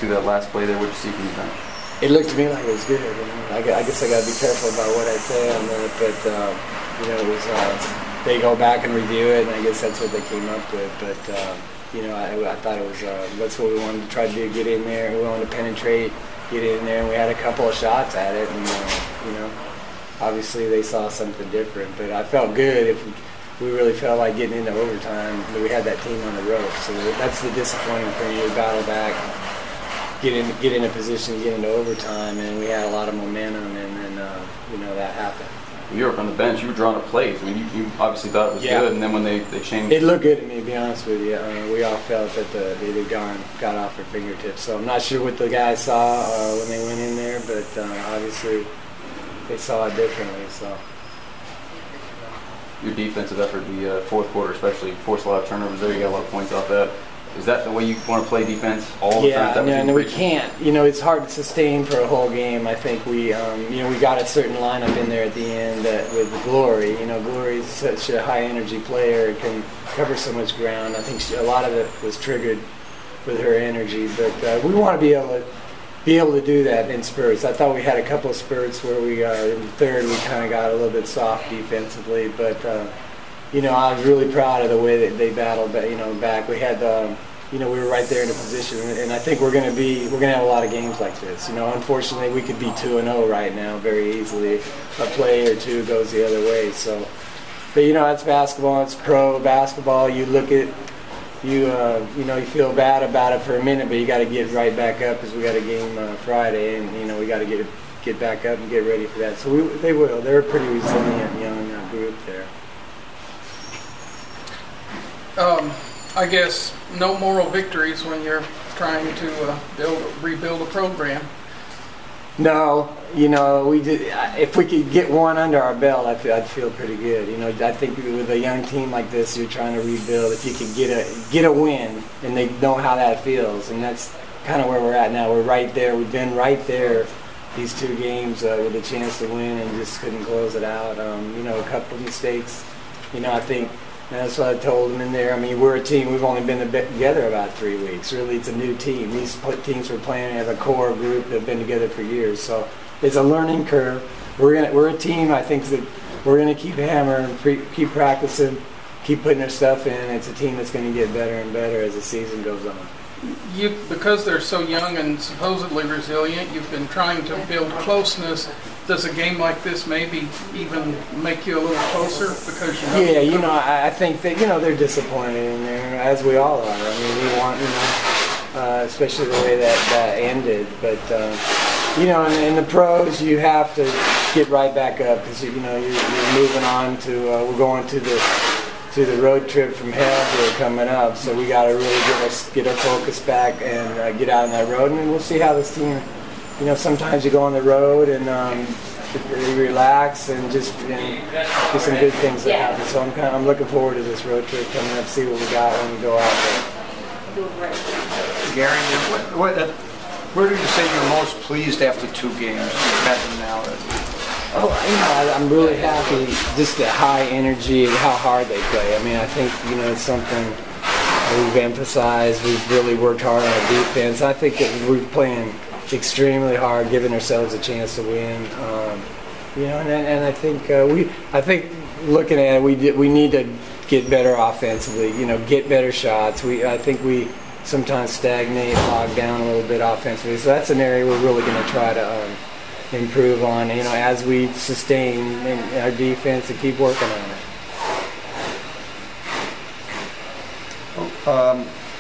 to that last play there. What did you see from the bench? It looked to me like it was good. I guess I got to be careful about what I say on that, but it was. They go back and review it, and I guess that's what they came up with. But I thought it was that's what we wanted to try to do: get in there. We wanted to penetrate, get in there, and we had a couple of shots at it, and obviously they saw something different. But I felt good if we really felt like getting into overtime. But we had that team on the ropes, so that's the disappointing thing. We battle back, get in a position to get into overtime, and we had a lot of momentum, and then that happened. You were up on the bench. You were drawing up plays. I mean, you obviously thought it was good, and then when they changed, it looked good to me. To be honest with you, we all felt that they had got off their fingertips. So I'm not sure what the guys saw when they went in there, but obviously they saw it differently. So your defensive effort, the fourth quarter especially, forced a lot of turnovers there. You got a lot of points off that. Is that the way you want to play defense all the time? Yeah, and we can't. It's hard to sustain for a whole game. I think we got a certain lineup in there at the end with Glory. Glory's such a high-energy player, can cover so much ground. I think a lot of it was triggered with her energy. But we want to be able to do that in spurts. I thought we had a couple of spurts where we in the third we kind of got a little bit soft defensively, but. I was really proud of the way that they battled, back. We had, we were right there in a position, and I think we're going to have a lot of games like this. Unfortunately, we could be 2-0 right now very easily. A play or two goes the other way. So, but that's basketball. It's pro basketball. You look at, you feel bad about it for a minute, but you got to get right back up because we got a game Friday, and we got to get back up and get ready for that. So they will. They're a pretty resilient young group there. I guess no moral victories when you're trying to rebuild a program. No, we did. If we could get one under our belt, I'd feel pretty good. I think with a young team like this, you're trying to rebuild. If you could get a win, and they know how that feels, and that's kind of where we're at now. We're right there. We've been right there these two games with a chance to win, and just couldn't close it out. A couple of mistakes. I think. And that's what I told them in there. I mean, we're a team. We've only been together about 3 weeks. Really, it's a new team. These teams we're playing have a core group that have been together for years. So it's a learning curve. We're a team. I think that we're going to keep hammering, keep practicing, keep putting our stuff in. It's a team that's going to get better and better as the season goes on. Because they're so young and supposedly resilient, you've been trying to build closeness. Does a game like this maybe even make you a little closer because I think that they're disappointed in there, as we all are. I mean, we want especially the way that ended. But in the pros, you have to get right back up because you're moving on to we're going to the road trip from hell here coming up. So we got to really get our focus back and get out on that road, and we'll see how this team. Sometimes you go on the road and you relax and just do some good things that happen. So I'm looking forward to this road trip coming up, see what we got when we go out there. Gary, where do you say you're most pleased after 2 games? Now. I'm really happy just the high energy and how hard they play. I mean, I think it's something we've emphasized. We've really worked hard on our defense. I think that we're playing extremely hard, giving ourselves a chance to win. And I think looking at it, we need to get better offensively. Get better shots. I think we sometimes stagnate, log down a little bit offensively. So that's an area we're really going to try to improve on. As we sustain our defense and keep working on it.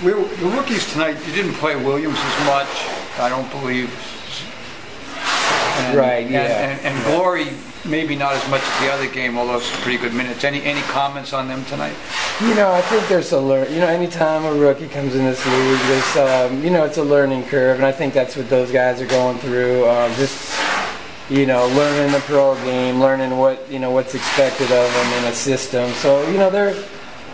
The rookies tonight, you didn't play Williams as much, I don't believe. And Glory, maybe not as much as the other game, although it's pretty good minutes. Any comments on them tonight? I think there's anytime a rookie comes in this league, there's, it's a learning curve, and I think that's what those guys are going through. Learning the pro game, learning what's expected of them in a system. So,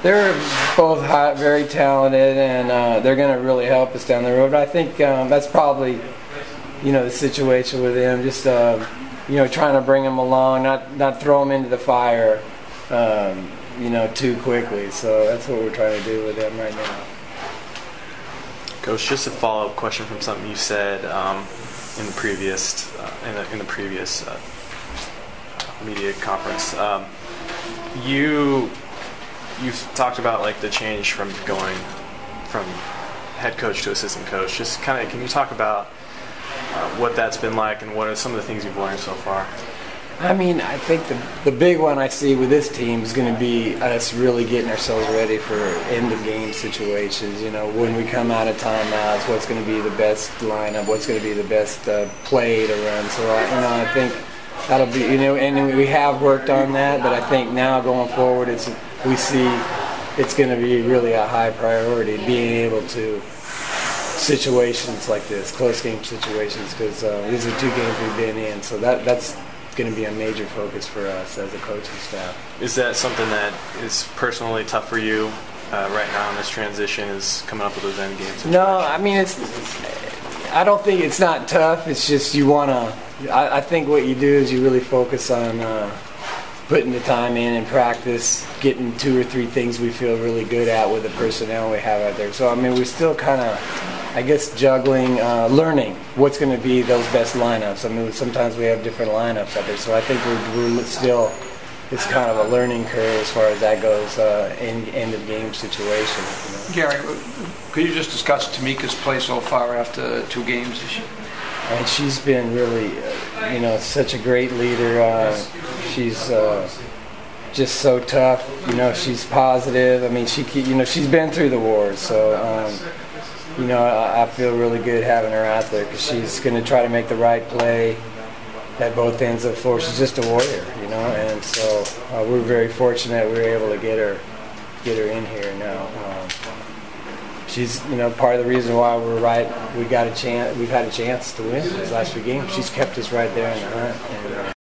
they're both very talented, and they're going to really help us down the road. But I think that's probably, the situation with them. Just trying to bring them along, not throw them into the fire, too quickly. So that's what we're trying to do with them right now. Coach, just a follow-up question from something you said in the previous media conference. You've talked about like the change from going from head coach to assistant coach. Just kind of, can you talk about what that's been like and what are some of the things you've learned so far? I mean, I think the big one I see with this team is going to be us really getting ourselves ready for end-of-game situations. You know, when we come out of timeouts, what's going to be the best lineup, what's going to be the best play to run. So, I think that'll be, and we have worked on that, but I think now going forward, we see it's going to be really a high priority, being able to situations like this, close game situations, because these are 2 games we've been in, so that's going to be a major focus for us as a coaching staff. Is that something that is personally tough for you right now in this transition, is coming up with those end games? No, I mean, I don't think it's not tough. It's just you want to, I think what you do is you really focus on putting the time in and practice, getting 2 or 3 things we feel really good at with the personnel we have out there. So, I mean, we're still kind of, I guess, juggling, learning what's going to be those best lineups. I mean, sometimes we have different lineups out there. So I think we're still, it's kind of a learning curve as far as that goes, end-of-game situation. Gary, could you just discuss Tamika's play so far after 2 games this year? I mean, she's been really, such a great leader. She's just so tough. She's positive. I mean, she's been through the wars. So, I feel really good having her out there because she's going to try to make the right play at both ends of the floor. She's just a warrior, and so we're very fortunate we were able to get her in here now. She's, part of the reason why we've had a chance to win these last 3 games. She's kept us right there in the hunt. And,